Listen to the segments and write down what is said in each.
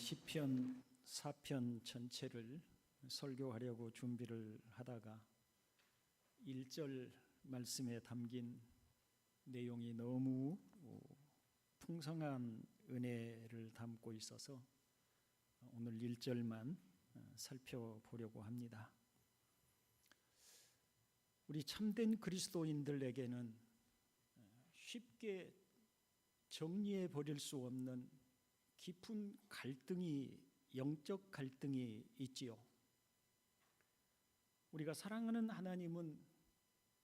시편 4편 전체를 설교하려고 준비를 하다가 1절 말씀에 담긴 내용이 너무 풍성한 은혜를 담고 있어서 오늘 1절만 살펴보려고 합니다. 우리 참된 그리스도인들에게는 쉽게 정리해 버릴 수 없는 깊은 갈등이, 영적 갈등이 있지요. 우리가 사랑하는 하나님은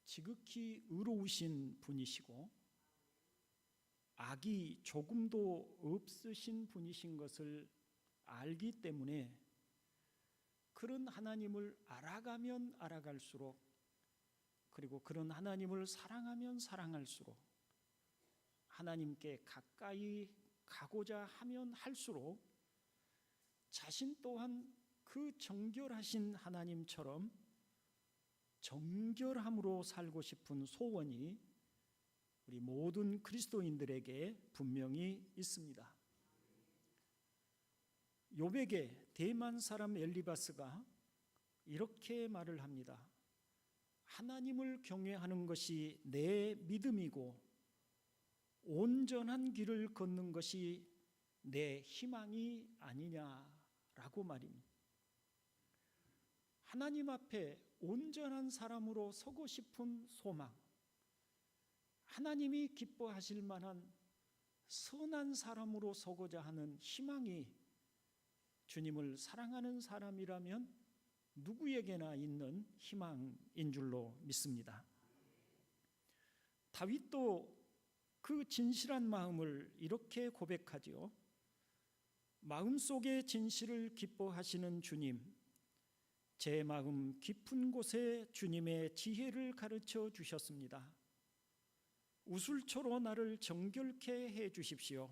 지극히 의로우신 분이시고 악이 조금도 없으신 분이신 것을 알기 때문에 그런 하나님을 알아가면 알아갈수록, 그리고 그런 하나님을 사랑하면 사랑할수록, 하나님께 가까이 가고자 하면 할수록 자신 또한 그 정결하신 하나님처럼 정결함으로 살고 싶은 소원이 우리 모든 그리스도인들에게 분명히 있습니다. 욥에게 대만 사람 엘리바스가 이렇게 말을 합니다. 하나님을 경외하는 것이 내 믿음이고 온전한 길을 걷는 것이 내 희망이 아니냐라고 말입니다. 하나님 앞에 온전한 사람으로 서고 싶은 소망, 하나님이 기뻐하실 만한 선한 사람으로 서고자 하는 희망이 주님을 사랑하는 사람이라면 누구에게나 있는 희망인 줄로 믿습니다. 다윗도 그 진실한 마음을 이렇게 고백하지요. 마음속의 진실을 기뻐하시는 주님, 제 마음 깊은 곳에 주님의 지혜를 가르쳐 주셨습니다. 우슬초로 나를 정결케 해 주십시오.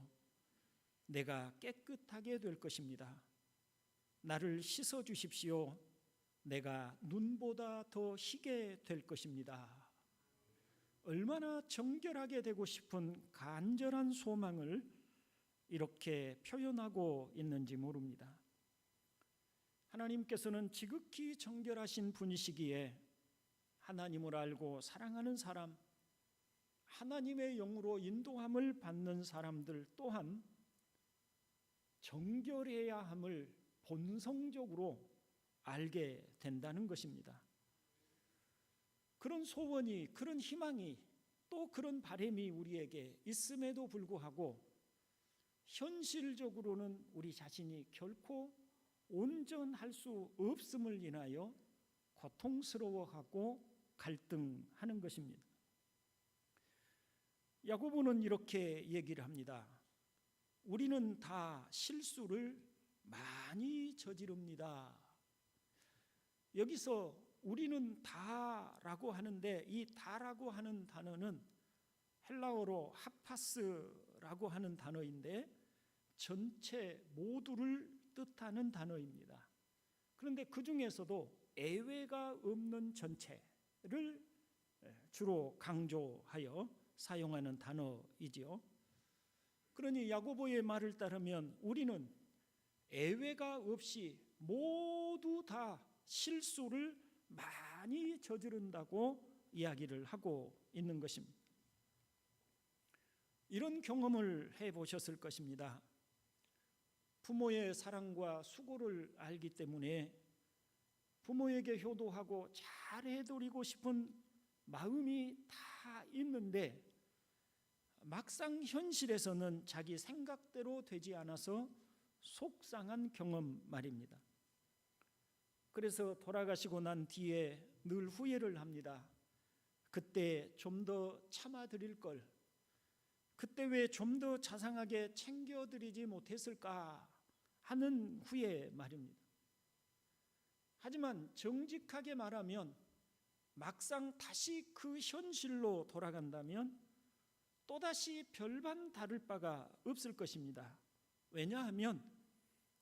내가 깨끗하게 될 것입니다. 나를 씻어 주십시오. 내가 눈보다 더 희게 될 것입니다. 얼마나 정결하게 되고 싶은 간절한 소망을 이렇게 표현하고 있는지 모릅니다. 하나님께서는 지극히 정결하신 분이시기에 하나님을 알고 사랑하는 사람, 하나님의 영으로 인도함을 받는 사람들 또한 정결해야 함을 본성적으로 알게 된다는 것입니다. 그런 소원이, 그런 희망이, 또 그런 바람이 우리에게 있음에도 불구하고 현실적으로는 우리 자신이 결코 온전할 수 없음을 인하여 고통스러워하고 갈등하는 것입니다. 야고보는 이렇게 얘기를 합니다. 우리는 다 실수를 많이 저지릅니다. 여기서 우리는 다라고 하는데, 이 다라고 하는 단어는 헬라어로 하파스라고 하는 단어인데 전체 모두를 뜻하는 단어입니다. 그런데 그 중에서도 예외가 없는 전체를 주로 강조하여 사용하는 단어이지요. 그러니 야고보의 말을 따르면 우리는 예외가 없이 모두 다 실수를 많이 저지른다고 이야기를 하고 있는 것입니다. 이런 경험을 해보셨을 것입니다. 부모의 사랑과 수고를 알기 때문에 부모에게 효도하고 잘해드리고 싶은 마음이 다 있는데 막상 현실에서는 자기 생각대로 되지 않아서 속상한 경험 말입니다. 그래서 돌아가시고 난 뒤에 늘 후회를 합니다. 그때 좀 더 참아드릴 걸, 그때 왜 좀 더 자상하게 챙겨드리지 못했을까 하는 후회 말입니다. 하지만 정직하게 말하면 막상 다시 그 현실로 돌아간다면 또다시 별반 다를 바가 없을 것입니다. 왜냐하면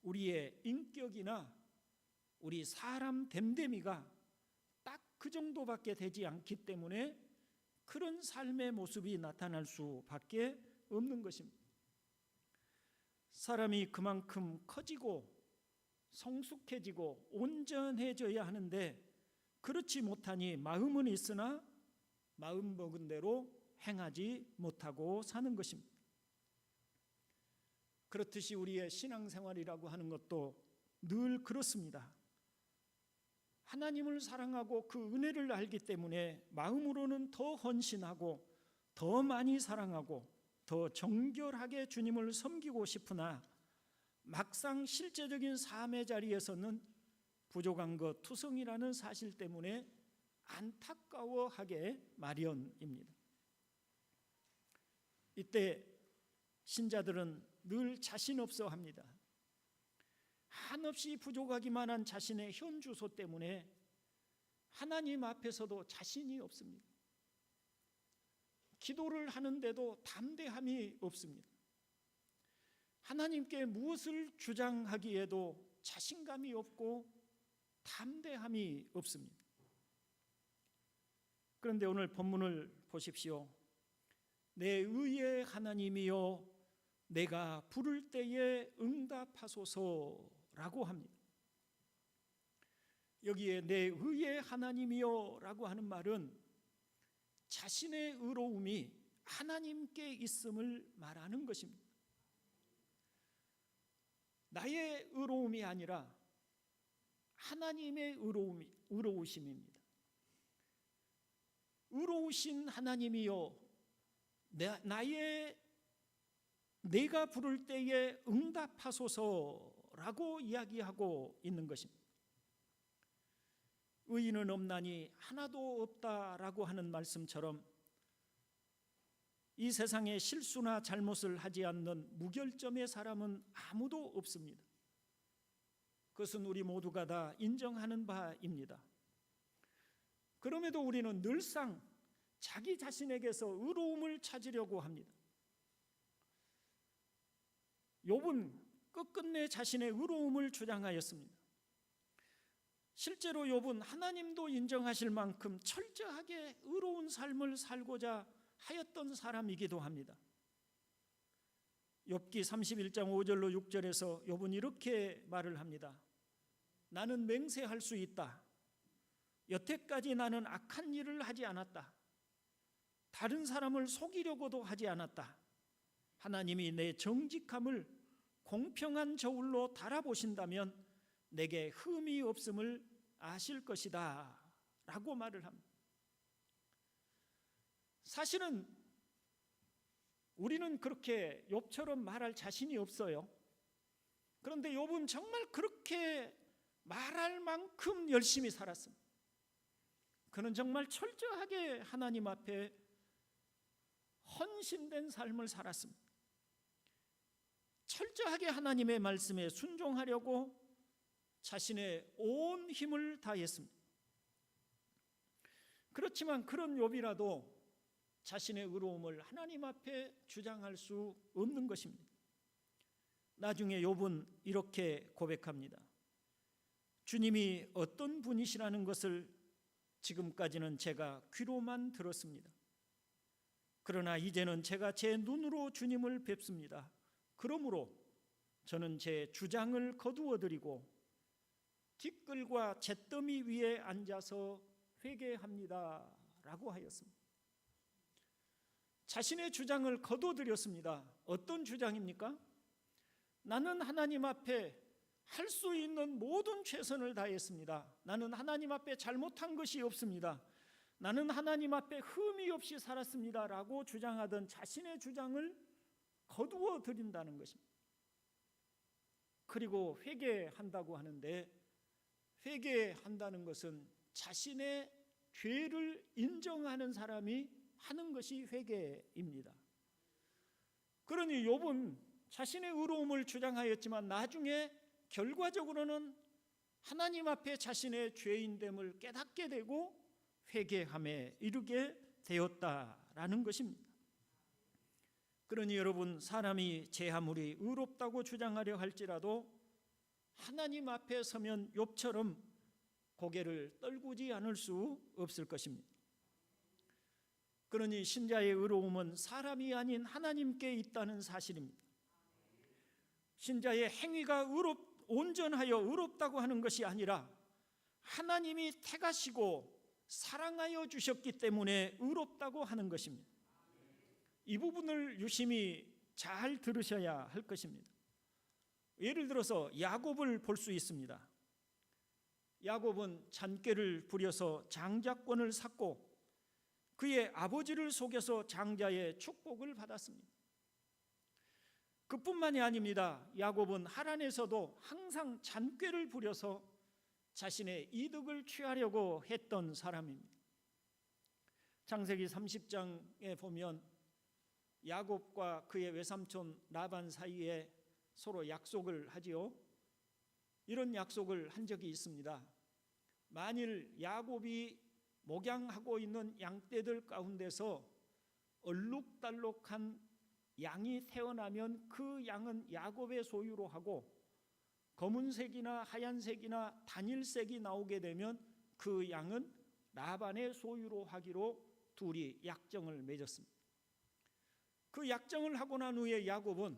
우리의 인격이나 우리 사람 됨됨이가 딱 그 정도밖에 되지 않기 때문에 그런 삶의 모습이 나타날 수밖에 없는 것입니다. 사람이 그만큼 커지고 성숙해지고 온전해져야 하는데 그렇지 못하니 마음은 있으나 마음 먹은 대로 행하지 못하고 사는 것입니다. 그렇듯이 우리의 신앙생활이라고 하는 것도 늘 그렇습니다. 하나님을 사랑하고 그 은혜를 알기 때문에 마음으로는 더 헌신하고 더 많이 사랑하고 더 정결하게 주님을 섬기고 싶으나 막상 실제적인 삶의 자리에서는 부족한 것 투성이라는 사실 때문에 안타까워하게 마련입니다. 이때 신자들은 늘 자신 없어 합니다. 한없이 부족하기만 한 자신의 현 주소 때문에 하나님 앞에서도 자신이 없습니다. 기도를 하는데도 담대함이 없습니다. 하나님께 무엇을 주장하기에도 자신감이 없고 담대함이 없습니다. 그런데 오늘 본문을 보십시오. 내 의의 하나님이여 내가 부를 때에 응답하소서라고 합니다. 여기에 내 의의 하나님이여 라고 하는 말은 자신의 의로움이 하나님께 있음을 말하는 것입니다. 나의 의로움이 아니라 하나님의 의로우심입니다. 의로우신 하나님이여 내가 부를 때에 응답하소서라고 이야기하고 있는 것입니다. 의인은 없나니 하나도 없다라고 하는 말씀처럼 이 세상에 실수나 잘못을 하지 않는 무결점의 사람은 아무도 없습니다. 그것은 우리 모두가 다 인정하는 바입니다. 그럼에도 우리는 늘상 자기 자신에게서 의로움을 찾으려고 합니다. 욥은 끝끝내 자신의 의로움을 주장하였습니다. 실제로 욥은 하나님도 인정하실 만큼 철저하게 의로운 삶을 살고자 하였던 사람이기도 합니다. 욥기 31장 5절로 6절에서 욥은 이렇게 말을 합니다. 나는 맹세할 수 있다. 여태까지 나는 악한 일을 하지 않았다. 다른 사람을 속이려고도 하지 않았다. 하나님이 내 정직함을 공평한 저울로 달아보신다면 내게 흠이 없음을 아실 것이다 라고 말을 합니다. 사실은 우리는 그렇게 욥처럼 말할 자신이 없어요. 그런데 욥은 정말 그렇게 말할 만큼 열심히 살았습니다. 그는 정말 철저하게 하나님 앞에 헌신된 삶을 살았습니다. 철저하게 하나님의 말씀에 순종하려고 자신의 온 힘을 다했습니다. 그렇지만 그런 욥이라도 자신의 의로움을 하나님 앞에 주장할 수 없는 것입니다. 나중에 욥은 이렇게 고백합니다. 주님이 어떤 분이시라는 것을 지금까지는 제가 귀로만 들었습니다. 그러나 이제는 제가 제 눈으로 주님을 뵙습니다. 그러므로 저는 제 주장을 거두어드리고 뒷글과 잿더미 위에 앉아서 회개합니다 라고 하였습니다. 자신의 주장을 거둬들였습니다. 어떤 주장입니까? 나는 하나님 앞에 할 수 있는 모든 최선을 다했습니다. 나는 하나님 앞에 잘못한 것이 없습니다. 나는 하나님 앞에 흠이 없이 살았습니다 라고 주장하던 자신의 주장을 거두어 드린다는 것입니다. 그리고 회개한다고 하는데 회개한다는 것은 자신의 죄를 인정하는 사람이 하는 것이 회개입니다. 그러니 욥은 자신의 의로움을 주장하였지만 나중에 결과적으로는 하나님 앞에 자신의 죄인됨을 깨닫게 되고 회개함에 이르게 되었다라는 것입니다. 그러니 여러분, 사람이 제 아무리 의롭다고 주장하려 할지라도 하나님 앞에 서면 욥처럼 고개를 떨구지 않을 수 없을 것입니다. 그러니 신자의 의로움은 사람이 아닌 하나님께 있다는 사실입니다. 신자의 행위가 온전하여 의롭다고 하는 것이 아니라 하나님이 택하시고 사랑하여 주셨기 때문에 의롭다고 하는 것입니다. 이 부분을 유심히 잘 들으셔야 할 것입니다. 예를 들어서 야곱을 볼 수 있습니다. 야곱은 잔꾀를 부려서 장자권을 샀고 그의 아버지를 속여서 장자의 축복을 받았습니다. 그뿐만이 아닙니다. 야곱은 하란에서도 항상 잔꾀를 부려서 자신의 이득을 취하려고 했던 사람입니다. 창세기 30장에 보면 야곱과 그의 외삼촌 라반 사이에 서로 약속을 하지요. 이런 약속을 한 적이 있습니다. 만일 야곱이 목양하고 있는 양떼들 가운데서 얼룩달룩한 양이 태어나면 그 양은 야곱의 소유로 하고 검은색이나 하얀색이나 단일색이 나오게 되면 그 양은 라반의 소유로 하기로 둘이 약정을 맺었습니다. 그 약정을 하고 난 후에 야곱은,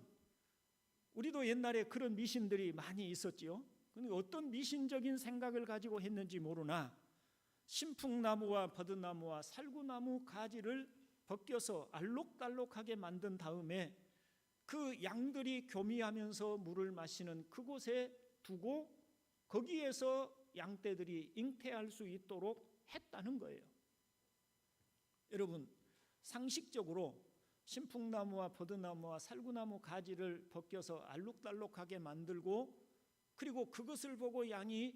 우리도 옛날에 그런 미신들이 많이 있었지요. 근데 어떤 미신적인 생각을 가지고 했는지 모르나 신풍나무와 버드나무와 살구나무 가지를 벗겨서 알록달록하게 만든 다음에 그 양들이 교미하면서 물을 마시는 그곳에 두고 거기에서 양떼들이 잉태할 수 있도록 했다는 거예요. 여러분, 상식적으로 신풍나무와 버드나무와 살구나무 가지를 벗겨서 알록달록하게 만들고 그리고 그것을 보고 양이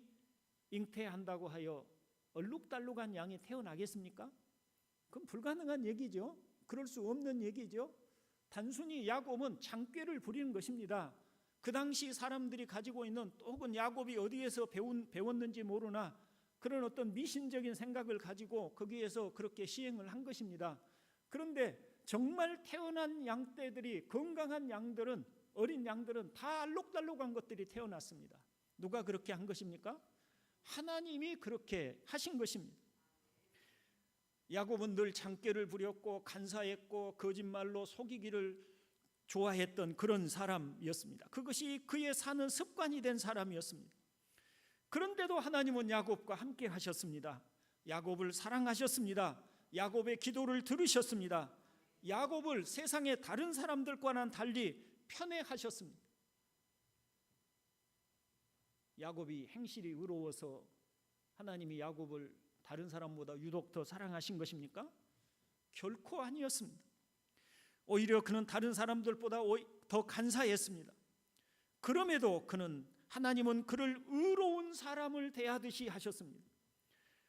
잉태한다고 하여 얼룩달룩한 양이 태어나겠습니까? 그건 불가능한 얘기죠. 그럴 수 없는 얘기죠. 단순히 야곱은 장꾀를 부리는 것입니다. 그 당시 사람들이 가지고 있는, 혹은 야곱이 어디에서 배웠는지 모르나 그런 어떤 미신적인 생각을 가지고 거기에서 그렇게 시행을 한 것입니다. 그런데 정말 태어난 양떼들이, 건강한 양들은, 어린 양들은 다 알록달록한 것들이 태어났습니다. 누가 그렇게 한 것입니까? 하나님이 그렇게 하신 것입니다. 야곱은 늘 장꾀를 부렸고 간사했고 거짓말로 속이기를 좋아했던 그런 사람이었습니다. 그것이 그의 사는 습관이 된 사람이었습니다. 그런데도 하나님은 야곱과 함께 하셨습니다. 야곱을 사랑하셨습니다. 야곱의 기도를 들으셨습니다. 야곱을 세상의 다른 사람들과는 달리 편애하셨습니다. 야곱이 행실이 의로워서 하나님이 야곱을 다른 사람보다 유독 더 사랑하신 것입니까? 결코 아니었습니다. 오히려 그는 다른 사람들보다 더 간사했습니다. 그럼에도 하나님은 그를 의로운 사람을 대하듯이 하셨습니다.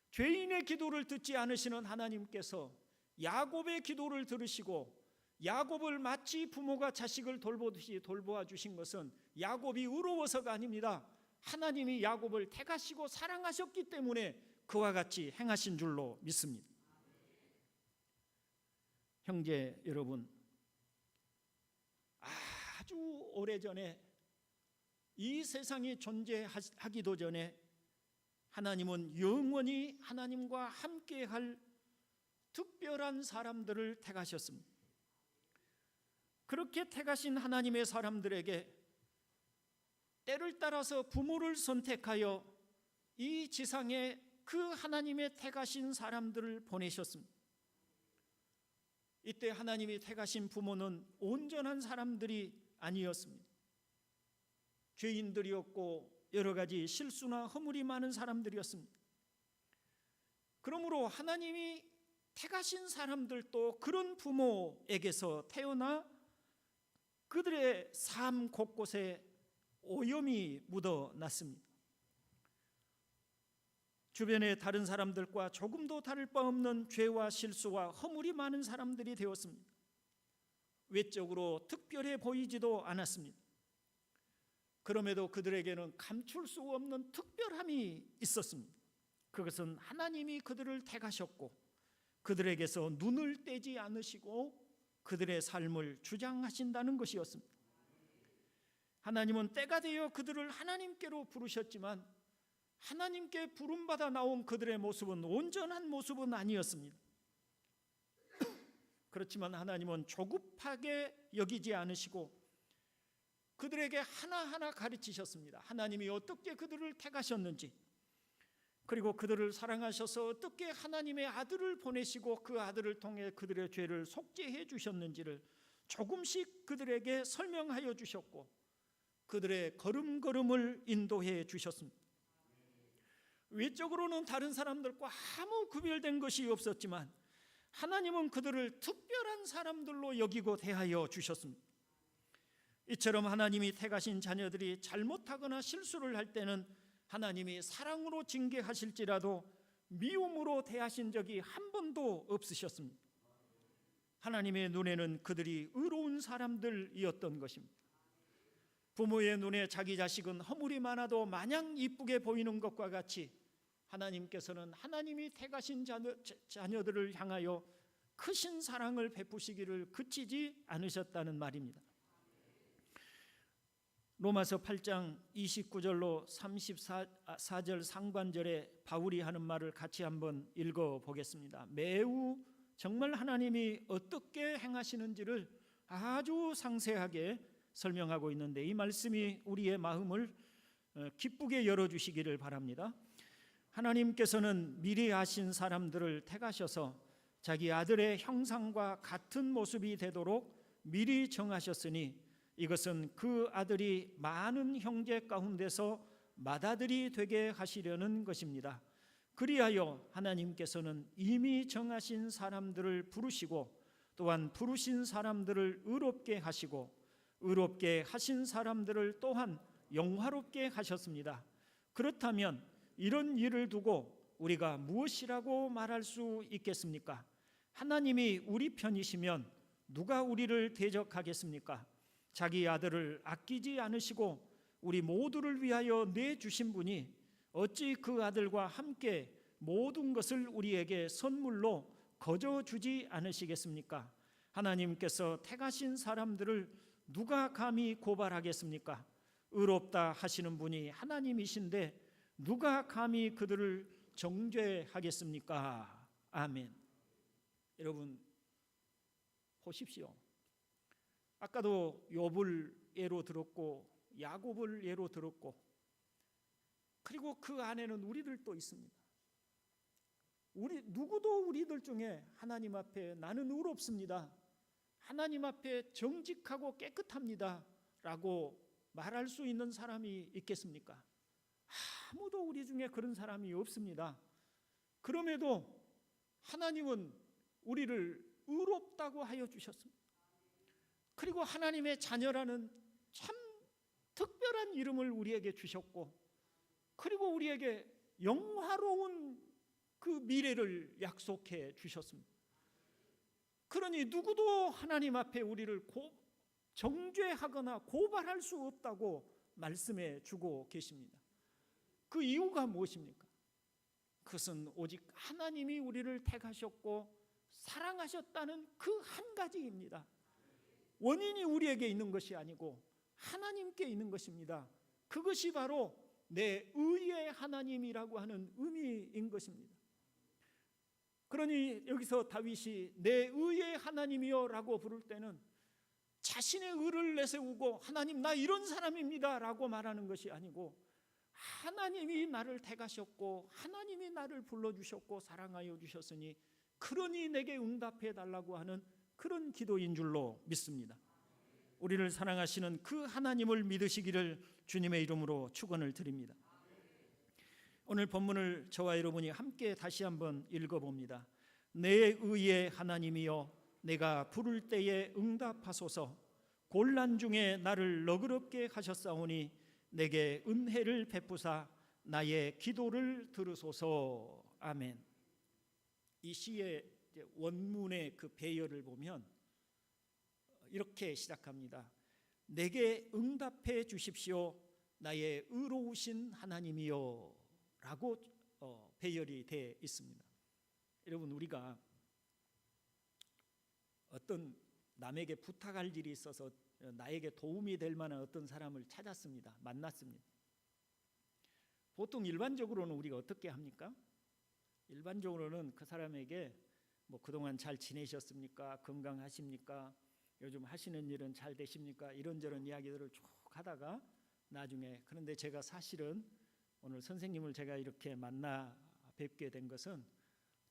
죄인의 기도를 듣지 않으시는 하나님께서 야곱의 기도를 들으시고 야곱을 마치 부모가 자식을 돌보듯이 돌보아 주신 것은 야곱이 의로워서가 아닙니다. 하나님이 야곱을 택하시고 사랑하셨기 때문에 그와 같이 행하신 줄로 믿습니다. 형제 여러분, 아주 오래전에, 이 세상이 존재하기도 전에 하나님은 영원히 하나님과 함께할 특별한 사람들을 택하셨습니다. 그렇게 택하신 하나님의 사람들에게 때를 따라서 부모를 선택하여 이 지상에 그 하나님의 택하신 사람들을 보내셨습니다. 이때 하나님이 택하신 부모는 온전한 사람들이 아니었습니다. 죄인들이었고 여러 가지 실수나 허물이 많은 사람들이었습니다. 그러므로 하나님이 택하신 사람들도 그런 부모에게서 태어나 그들의 삶 곳곳에 오염이 묻어났습니다. 주변의 다른 사람들과 조금도 다를 바 없는 죄와 실수와 허물이 많은 사람들이 되었습니다. 외적으로 특별해 보이지도 않았습니다. 그럼에도 그들에게는 감출 수 없는 특별함이 있었습니다. 그것은 하나님이 그들을 택하셨고 그들에게서 눈을 떼지 않으시고 그들의 삶을 주장하신다는 것이었습니다. 하나님은 때가 되어 그들을 하나님께로 부르셨지만 하나님께 부름받아 나온 그들의 모습은 온전한 모습은 아니었습니다. 그렇지만 하나님은 조급하게 여기지 않으시고 그들에게 하나하나 가르치셨습니다. 하나님이 어떻게 그들을 택하셨는지, 그리고 그들을 사랑하셔서 어떻게 하나님의 아들을 보내시고 그 아들을 통해 그들의 죄를 속죄해 주셨는지를 조금씩 그들에게 설명하여 주셨고 그들의 걸음걸음을 인도해 주셨습니다. 외적으로는 다른 사람들과 아무 구별된 것이 없었지만 하나님은 그들을 특별한 사람들로 여기고 대하여 주셨습니다. 이처럼 하나님이 택하신 자녀들이 잘못하거나 실수를 할 때는 하나님이 사랑으로 징계하실지라도 미움으로 대하신 적이 한 번도 없으셨습니다. 하나님의 눈에는 그들이 의로운 사람들이었던 것입니다. 부모의 눈에 자기 자식은 허물이 많아도 마냥 이쁘게 보이는 것과 같이 하나님께서는 하나님이 택하신 자녀들을 향하여 크신 사랑을 베푸시기를 그치지 않으셨다는 말입니다. 로마서 8장 29절로 34절 상반절에 바울이 하는 말을 같이 한번 읽어보겠습니다. 매우 정말 하나님이 어떻게 행하시는지를 아주 상세하게 설명하고 있는데 이 말씀이 우리의 마음을 기쁘게 열어주시기를 바랍니다. 하나님께서는 미리 아신 사람들을 택하셔서 자기 아들의 형상과 같은 모습이 되도록 미리 정하셨으니 이것은 그 아들이 많은 형제 가운데서 맏아들이 되게 하시려는 것입니다. 그리하여 하나님께서는 이미 정하신 사람들을 부르시고 또한 부르신 사람들을 의롭게 하시고 의롭게 하신 사람들을 또한 영화롭게 하셨습니다. 그렇다면 이런 일을 두고 우리가 무엇이라고 말할 수 있겠습니까? 하나님이 우리 편이시면 누가 우리를 대적하겠습니까? 자기 아들을 아끼지 않으시고 우리 모두를 위하여 내주신 분이 어찌 그 아들과 함께 모든 것을 우리에게 선물로 거저 주지 않으시겠습니까? 하나님께서 택하신 사람들을 누가 감히 고발하겠습니까? 의롭다 하시는 분이 하나님이신데 누가 감히 그들을 정죄하겠습니까? 아멘. 여러분 보십시오. 아까도 욥을 예로 들었고 야곱을 예로 들었고 그리고 그 안에는 우리들도 있습니다. 누구도 우리들 중에 하나님 앞에 나는 의롭습니다, 하나님 앞에 정직하고 깨끗합니다 라고 말할 수 있는 사람이 있겠습니까? 아무도 우리 중에 그런 사람이 없습니다. 그럼에도 하나님은 우리를 의롭다고 하여 주셨습니다. 그리고 하나님의 자녀라는 참 특별한 이름을 우리에게 주셨고 그리고 우리에게 영화로운 그 미래를 약속해 주셨습니다. 그러니 누구도 하나님 앞에 우리를 정죄하거나 고발할 수 없다고 말씀해 주고 계십니다. 그 이유가 무엇입니까? 그것은 오직 하나님이 우리를 택하셨고 사랑하셨다는 그 한 가지입니다. 원인이 우리에게 있는 것이 아니고 하나님께 있는 것입니다. 그것이 바로 내 의의 하나님이라고 하는 의미인 것입니다. 그러니 여기서 다윗이 내 의의 하나님이여 라고 부를 때는 자신의 의를 내세우고 하나님 나 이런 사람입니다 라고 말하는 것이 아니고 하나님이 나를 택하셨고 하나님이 나를 불러주셨고 사랑하여 주셨으니 그러니 내게 응답해 달라고 하는 그런 기도인 줄로 믿습니다. 우리를 사랑하시는 그 하나님을 믿으시기를 주님의 이름으로 축원을 드립니다. 오늘 본문을 저와 여러분이 함께 다시 한번 읽어봅니다. 내 의의 하나님이여 내가 부를 때에 응답하소서. 곤란 중에 나를 너그럽게 하셨사오니 내게 은혜를 베푸사 나의 기도를 들으소서. 아멘. 이 시의 원문의 그 배열을 보면 이렇게 시작합니다. 내게 응답해 주십시오 나의 의로우신 하나님이여 라고 배열이 되어 있습니다. 여러분 우리가 어떤 남에게 부탁할 일이 있어서 나에게 도움이 될 만한 어떤 사람을 찾았습니다. 만났습니다. 보통 일반적으로는 우리가 어떻게 합니까? 일반적으로는 그 사람에게 뭐 그동안 잘 지내셨습니까? 건강하십니까? 요즘 하시는 일은 잘 되십니까? 이런저런 이야기들을 쭉 하다가 나중에, 그런데 제가 사실은 오늘 선생님을 제가 이렇게 만나 뵙게 된 것은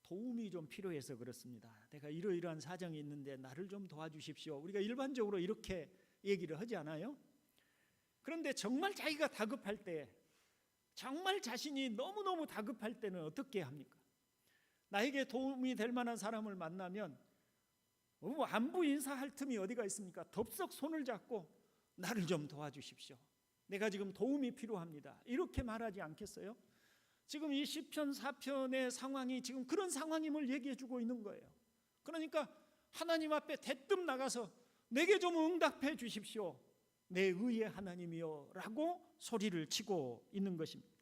도움이 좀 필요해서 그렇습니다. 내가 이러이러한 사정이 있는데 나를 좀 도와주십시오. 우리가 일반적으로 이렇게 얘기를 하지 않아요? 그런데 정말 자기가 다급할 때, 정말 자신이 너무너무 다급할 때는 어떻게 합니까? 나에게 도움이 될 만한 사람을 만나면 안부 인사할 틈이 어디가 있습니까? 덥석 손을 잡고 나를 좀 도와주십시오. 내가 지금 도움이 필요합니다. 이렇게 말하지 않겠어요? 지금 이 시편 4편의 상황이 지금 그런 상황임을 얘기해 주고 있는 거예요. 그러니까 하나님 앞에 대뜸 나가서 내게 좀 응답해 주십시오. 내 의의 하나님이여 라고 소리를 치고 있는 것입니다.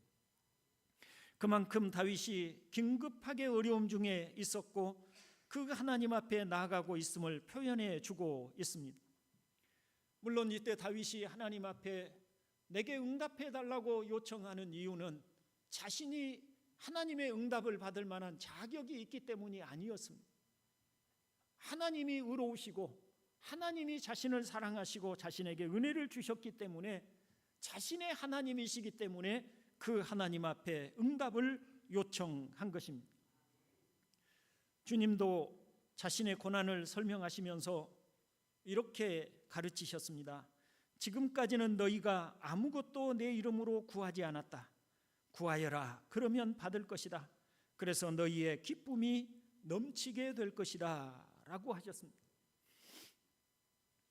그만큼 다윗이 긴급하게 어려움 중에 있었고 그 하나님 앞에 나아가고 있음을 표현해 주고 있습니다. 물론 이때 다윗이 하나님 앞에 내게 응답해 달라고 요청하는 이유는 자신이 하나님의 응답을 받을 만한 자격이 있기 때문이 아니었습니다. 하나님이 의로우시고 하나님이 자신을 사랑하시고 자신에게 은혜를 주셨기 때문에, 자신의 하나님이시기 때문에 그 하나님 앞에 응답을 요청한 것입니다. 주님도 자신의 고난을 설명하시면서 이렇게 가르치셨습니다. 지금까지는 너희가 아무것도 내 이름으로 구하지 않았다. 구하여라. 그러면 받을 것이다. 그래서 너희의 기쁨이 넘치게 될 것이다 라고 하셨습니다.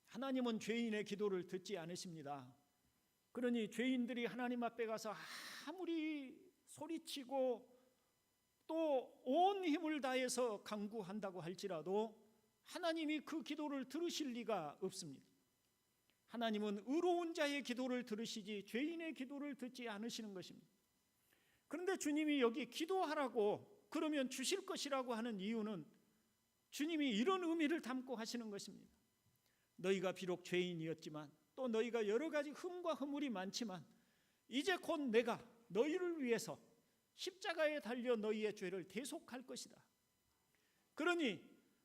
하나님은 죄인의 기도를 듣지 않으십니다. 그러니 죄인들이 하나님 앞에 가서 아무리 소리치고 또 온 힘을 다해서 간구한다고 할지라도 하나님이 그 기도를 들으실 리가 없습니다. 하나님은 의로운 자의 기도를 들으시지 죄인의 기도를 듣지 않으시는 것입니다. 그런데 주님이 여기 기도하라고 그러면 주실 것이라고 하는 이유는 주님이 이런 의미를 담고 하시는 것입니다. 너희가 비록 죄인이었지만 또 너희가 여러 가지 흠과 허물이 많지만 이제 곧 내가 너희를 위해서 십자가에 달려 너희의 죄를 대속할 것이다. 그러니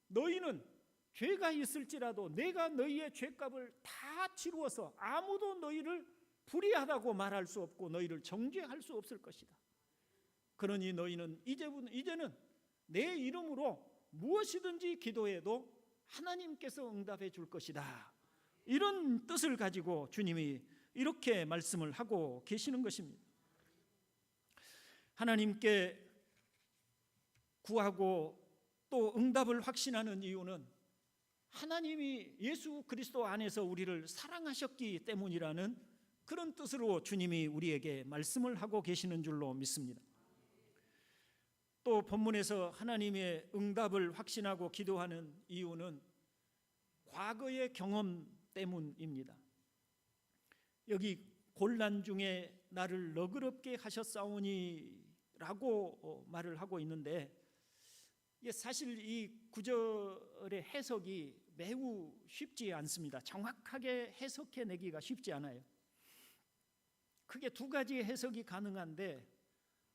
너희는 죄가 있을지라도 내가 너희의 죄값을 다 치루어서 아무도 너희를 불의하다고 말할 수 없고 너희를 정죄할 수 없을 것이다. 그러니 너희는 이제는 내 이름으로 무엇이든지 기도해도 하나님께서 응답해 줄 것이다. 이런 뜻을 가지고 주님이 이렇게 말씀을 하고 계시는 것입니다. 하나님께 구하고 또 응답을 확신하는 이유는 하나님이 예수 그리스도 안에서 우리를 사랑하셨기 때문이라는 그런 뜻으로 주님이 우리에게 말씀을 하고 계시는 줄로 믿습니다. 또 본문에서 하나님의 응답을 확신하고 기도하는 이유는 과거의 경험 때문입니다. 여기 곤란 중에 나를 너그럽게 하셨사오니 라고 말을 하고 있는데, 사실 이 구절의 해석이 매우 쉽지 않습니다. 정확하게 해석해내기가 쉽지 않아요. 크게 두 가지의 해석이 가능한데,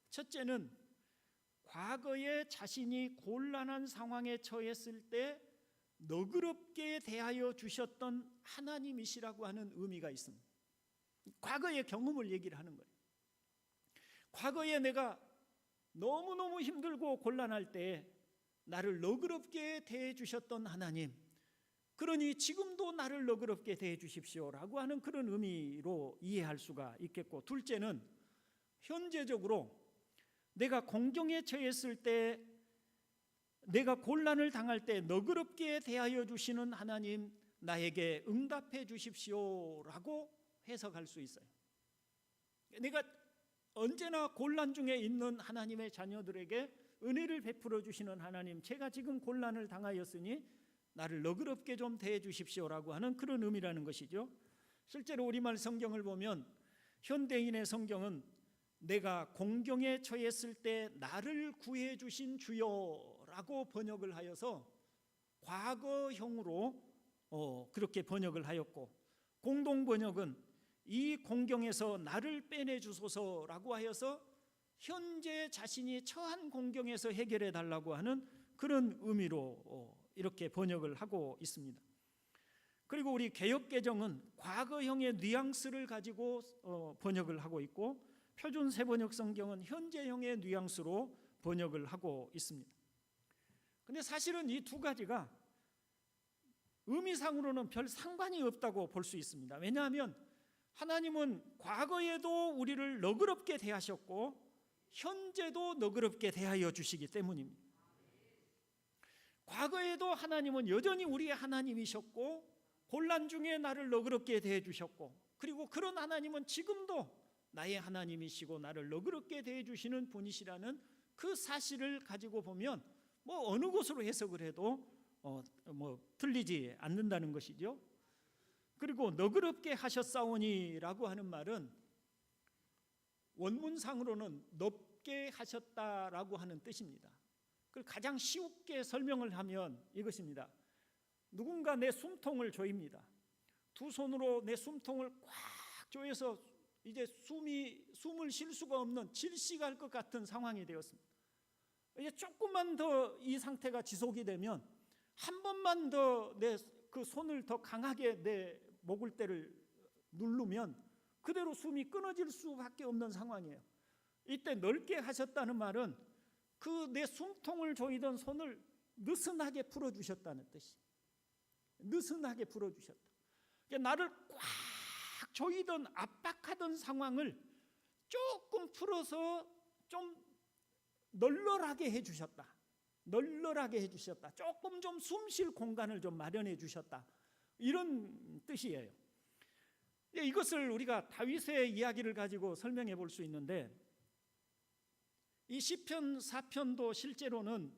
첫째는 과거에 자신이 곤란한 상황에 처했을 때 너그럽게 대하여 주셨던 하나님이시라고 하는 의미가 있습니다. 과거의 경험을 얘기를 하는 거예요. 과거에 내가 너무너무 힘들고 곤란할 때 나를 너그럽게 대해 주셨던 하나님, 그러니 지금도 나를 너그럽게 대해 주십시오라고 하는 그런 의미로 이해할 수가 있겠고, 둘째는 현재적으로 내가 공경에 처했을 때, 내가 곤란을 당할 때 너그럽게 대하여 주시는 하나님, 나에게 응답해 주십시오라고 해석할 수 있어요. 내가 언제나 곤란 중에 있는 하나님의 자녀들에게 은혜를 베풀어 주시는 하나님, 제가 지금 곤란을 당하였으니 나를 너그럽게 좀 대해 주십시오라고 하는 그런 의미라는 것이죠. 실제로 우리말 성경을 보면 현대인의 성경은 내가 공경에 처했을 때 나를 구해 주신 주여라고 번역을 하여서 과거형으로 그렇게 번역을 하였고, 공동 번역은 이 공경에서 나를 빼내 주소서라고 하여서 현재 자신이 처한 공경에서 해결해 달라고 하는 그런 의미로 이렇게 번역을 하고 있습니다. 그리고 우리 개역개정은 과거형의 뉘앙스를 가지고 번역을 하고 있고, 표준 새번역 성경은 현재형의 뉘앙스로 번역을 하고 있습니다. 근데 사실은 이 두 가지가 의미상으로는 별 상관이 없다고 볼 수 있습니다. 왜냐하면 하나님은 과거에도 우리를 너그럽게 대하셨고 현재도 너그럽게 대하여 주시기 때문입니다. 과거에도 하나님은 여전히 우리의 하나님이셨고 혼란 중에 나를 너그럽게 대해 주셨고, 그리고 그런 하나님은 지금도 나의 하나님이시고 나를 너그럽게 대해 주시는 분이시라는 그 사실을 가지고 보면 어느 곳으로 해석을 해도 틀리지 않는다는 것이죠. 그리고 너그럽게 하셨사오니라고 하는 말은 원문상으로는 높게 하셨다라고 하는 뜻입니다. 그걸 가장 쉽게 설명을 하면 이것입니다. 누군가 내 숨통을 조입니다. 두 손으로 내 숨통을 꽉 조여서 이제 숨을 쉴 수가 없는 질식할 것 같은 상황이 되었습니다. 이제 조금만 더 이 상태가 지속이 되면 한 번만 더 내 그 손을 더 강하게 내 목을대를 누르면 그대로 숨이 끊어질 수밖에 없는 상황이에요. 이때 넓게 하셨다는 말은 그 내 숨통을 조이던 손을 느슨하게 풀어주셨다는 뜻이. 느슨하게 풀어주셨다. 그러니까 나를 꽉 조이던 압박하던 상황을 조금 풀어서 좀 널널하게 해주셨다. 널널하게 해주셨다. 조금 좀 숨 쉴 공간을 좀 마련해 주셨다. 이런 뜻이에요. 이것을 우리가 다윗의 이야기를 가지고 설명해 볼 수 있는데, 이 시편 4편도 실제로는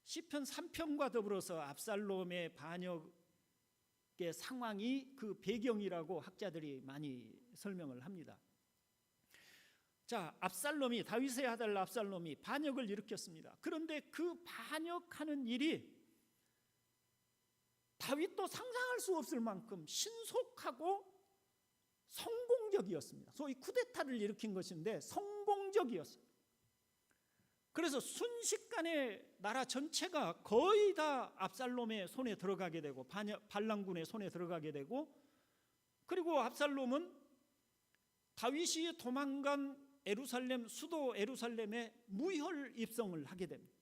시편 3편과 더불어서 압살롬의 반역의 상황이 그 배경이라고 학자들이 많이 설명을 합니다. 자, 압살롬이, 다윗의 아들 압살롬이 반역을 일으켰습니다. 그런데 그 반역하는 일이 다윗도 상상할 수 없을 만큼 신속하고 성공적이었습니다. 소위 쿠데타를 일으킨 것인데 성공적이었습니다. 그래서 순식간에 나라 전체가 거의 다 압살롬의 손에 들어가게 되고 반란군의 손에 들어가게 되고, 그리고 압살롬은 다윗이 도망간 예루살렘, 수도 예루살렘에 무혈 입성을 하게 됩니다.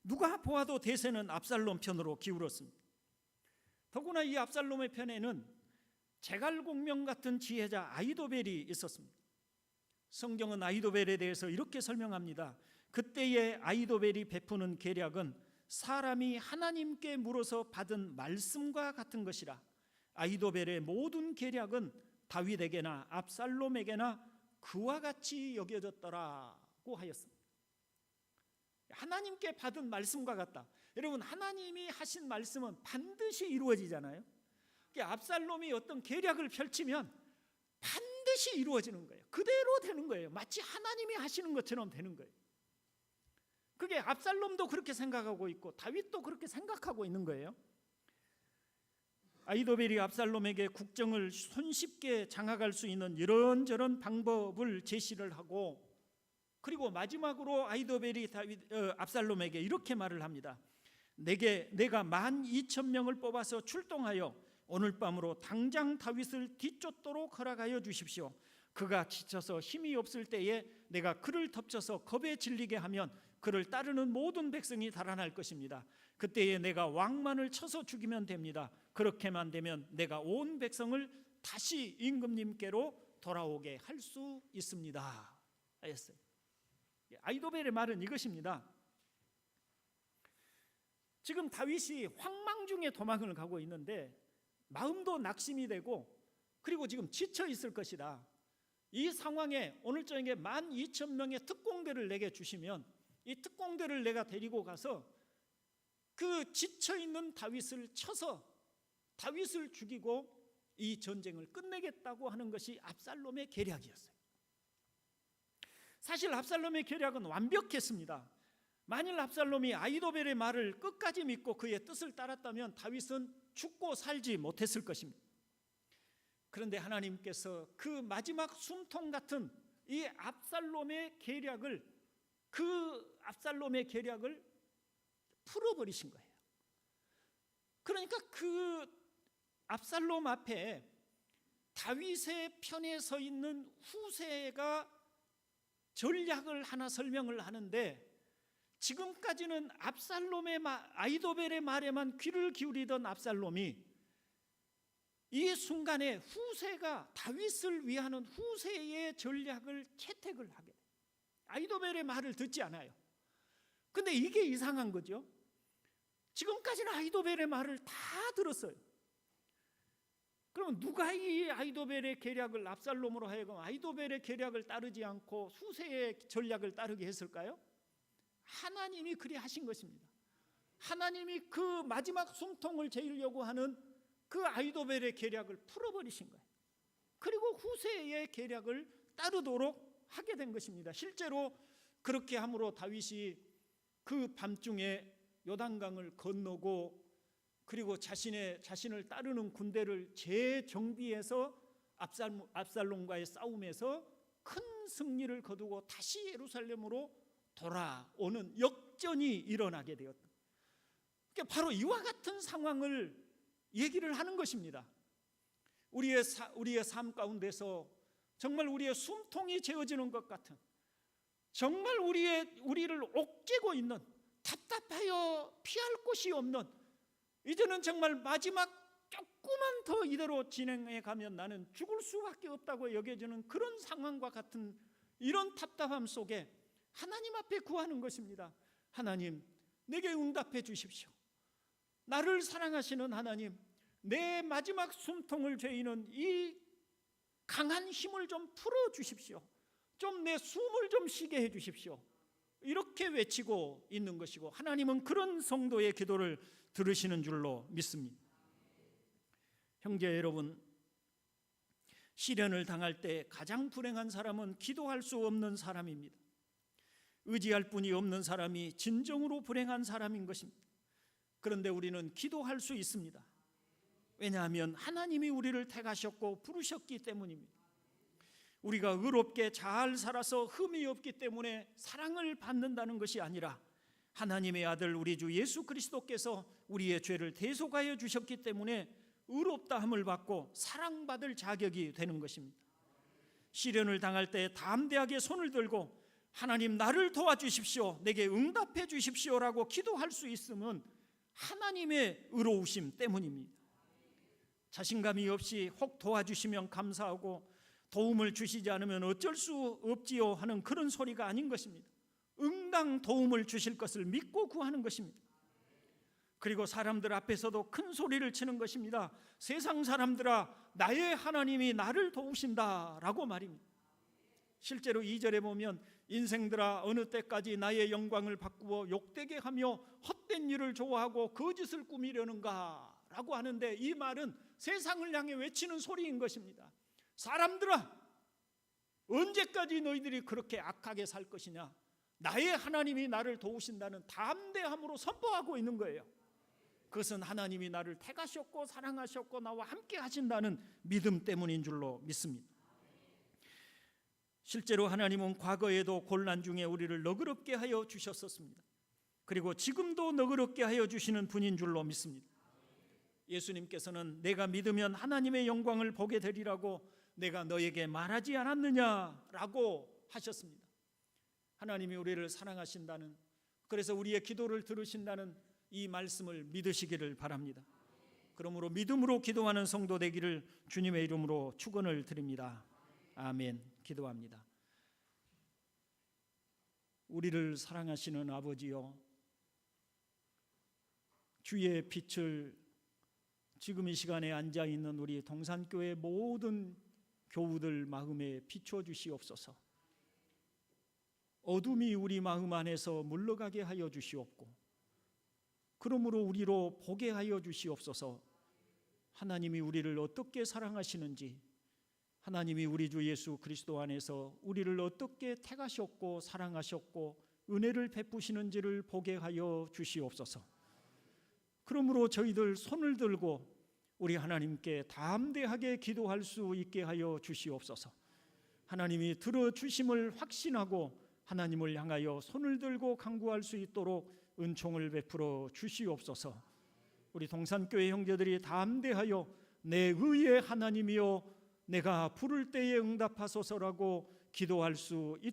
누가 보아도 대세는 압살롬 편으로 기울었습니다. 더구나 이 압살롬의 편에는 제갈공명 같은 지혜자 아히도벨이 있었습니다. 성경은 아히도벨에 대해서 이렇게 설명합니다. 그때의 아히도벨이 베푸는 계략은 사람이 하나님께 물어서 받은 말씀과 같은 것이라. 아히도벨의 모든 계략은 다윗에게나 압살롬에게나 그와 같이 여겨졌더라고 하였습니다. 하나님께 받은 말씀과 같다. 여러분, 하나님이 하신 말씀은 반드시 이루어지잖아요. 압살롬이 어떤 계략을 펼치면 반드시 이루어지는 거예요. 그대로 되는 거예요. 마치 하나님이 하시는 것처럼 되는 거예요. 그게 압살롬도 그렇게 생각하고 있고 다윗도 그렇게 생각하고 있는 거예요. 아히도벨이 압살롬에게 국정을 손쉽게 장악할 수 있는 이런저런 방법을 제시를 하고, 그리고 마지막으로 아히도벨이 압살롬에게 이렇게 말을 합니다. 내가 12,000명을 뽑아서 출동하여 오늘 밤으로 당장 다윗을 뒤쫓도록 허락하여 주십시오. 그가 지쳐서 힘이 없을 때에 내가 그를 덮쳐서 겁에 질리게 하면 그를 따르는 모든 백성이 달아날 것입니다. 그때에 내가 왕만을 쳐서 죽이면 됩니다. 그렇게만 되면 내가 온 백성을 다시 임금님께로 돌아오게 할 수 있습니다 하였어요. 아히도벨의 말은 이것입니다. 지금 다윗이 황망 중에 도망을 가고 있는데 마음도 낙심이 되고, 그리고 지금 지쳐 있을 것이다. 이 상황에 오늘 저녁에 12,000명의 특공대를 내게 주시면 이 특공대를 내가 데리고 가서 그 지쳐있는 다윗을 쳐서 다윗을 죽이고 이 전쟁을 끝내겠다고 하는 것이 압살롬의 계략이었어요. 사실 압살롬의 계략은 완벽했습니다. 만일 압살롬이 아히도벨의 말을 끝까지 믿고 그의 뜻을 따랐다면 다윗은 죽고 살지 못했을 것입니다. 그런데 하나님께서 그 마지막 숨통 같은 이 압살롬의 계략을 풀어버리신 거예요. 그러니까 그 압살롬 앞에 다윗의 편에 서 있는 후세가 전략을 하나 설명을 하는데, 지금까지는 아히도벨의 말에만 귀를 기울이던 압살롬이 이 순간에 후세가 다윗을 위하는 후세의 전략을 채택을 하게 돼요. 아히도벨의 말을 듣지 않아요. 근데 이게 이상한 거죠. 지금까지는 아히도벨의 말을 다 들었어요. 그럼 누가 이 아히도벨의 계략을 압살롬으로 하여금 아히도벨의 계략을 따르지 않고 후세의 전략을 따르게 했을까요? 하나님이 그리 하신 것입니다. 하나님이 그 마지막 숨통을 제이려고 하는 그 아히도벨의 계략을 풀어버리신 거예요. 그리고 후세의 계략을 따르도록 하게 된 것입니다. 실제로 그렇게 함으로 다윗이 그 밤중에 요단강을 건너고, 그리고 자신을 따르는 군대를 재정비해서 압살롬과의 싸움에서 큰 승리를 거두고 다시 예루살렘으로 돌아오는 역전이 일어나게 되었다. 그러니까 바로 이와 같은 상황을 얘기를 하는 것입니다. 우리의 삶 가운데서 정말 우리의 숨통이 채워지는 것 같은, 정말 우리를 옥죄고 있는, 답답하여 피할 곳이 없는, 이제는 정말 마지막 조금만 더 이대로 진행해 가면 나는 죽을 수밖에 없다고 여겨지는 그런 상황과 같은 이런 답답함 속에 하나님 앞에 구하는 것입니다. 하나님, 내게 응답해 주십시오. 나를 사랑하시는 하나님, 내 마지막 숨통을 죄이는 이 강한 힘을 좀 풀어 주십시오. 좀 내 숨을 좀 쉬게 해 주십시오. 이렇게 외치고 있는 것이고, 하나님은 그런 성도의 기도를 들으시는 줄로 믿습니다. 형제 여러분, 시련을 당할 때 가장 불행한 사람은 기도할 수 없는 사람입니다. 의지할 분이 없는 사람이 진정으로 불행한 사람인 것입니다. 그런데 우리는 기도할 수 있습니다. 왜냐하면 하나님이 우리를 택하셨고 부르셨기 때문입니다. 우리가 의롭게 잘 살아서 흠이 없기 때문에 사랑을 받는다는 것이 아니라, 하나님의 아들 우리 주 예수 그리스도께서 우리의 죄를 대속하여 주셨기 때문에 의롭다함을 받고 사랑받을 자격이 되는 것입니다. 시련을 당할 때 담대하게 손을 들고 하나님, 나를 도와주십시오, 내게 응답해 주십시오라고 기도할 수 있음은 하나님의 의로우심 때문입니다. 자신감이 없이 혹 도와주시면 감사하고 도움을 주시지 않으면 어쩔 수 없지요 하는 그런 소리가 아닌 것입니다. 응당 도움을 주실 것을 믿고 구하는 것입니다. 그리고 사람들 앞에서도 큰 소리를 치는 것입니다. 세상 사람들아, 나의 하나님이 나를 도우신다라고 말입니다. 실제로 2절에 보면, 인생들아 어느 때까지 나의 영광을 바꾸어 욕되게 하며 헛된 일을 좋아하고 거짓을 꾸미려는가 라고 하는데, 이 말은 세상을 향해 외치는 소리인 것입니다. 사람들아, 언제까지 너희들이 그렇게 악하게 살 것이냐, 나의 하나님이 나를 도우신다는 담대함으로 선포하고 있는 거예요. 그것은 하나님이 나를 택하셨고 사랑하셨고 나와 함께 하신다는 믿음 때문인 줄로 믿습니다. 실제로 하나님은 과거에도 고난 중에 우리를 너그럽게 하여 주셨었습니다. 그리고 지금도 너그럽게 하여 주시는 분인 줄로 믿습니다. 예수님께서는 내가 믿으면 하나님의 영광을 보게 되리라고 내가 너에게 말하지 않았느냐라고 하셨습니다. 하나님이 우리를 사랑하신다는, 그래서 우리의 기도를 들으신다는 이 말씀을 믿으시기를 바랍니다. 그러므로 믿음으로 기도하는 성도 되기를 주님의 이름으로 축원을 드립니다. 아멘. 기도합니다. 우리를 사랑하시는 아버지여, 주의 빛을 지금 이 시간에 앉아있는 우리 동산교회 모든 교우들 마음에 비춰 주시옵소서. 어둠이 우리 마음 안에서 물러가게 하여 주시옵고, 그러므로 우리로 보게 하여 주시옵소서. 하나님이 우리를 어떻게 사랑하시는지, 하나님이 우리 주 예수 그리스도 안에서 우리를 어떻게 택하셨고 사랑하셨고 은혜를 베푸시는지를 보게 하여 주시옵소서. 그러므로 저희들 손을 들고 우리 하나님께 담대하게 기도할 수 있게 하여 주시옵소서. 하나님이 들어주심을 확신하고 하나님을 향하여 손을 들고 간구할 수 있도록 은총을 베풀어 주시옵소서. 우리 동산교회 형제들이 담대하여 내 의의 하나님이여 내가 부를 때에 응답하소서라고 기도할 수 있도록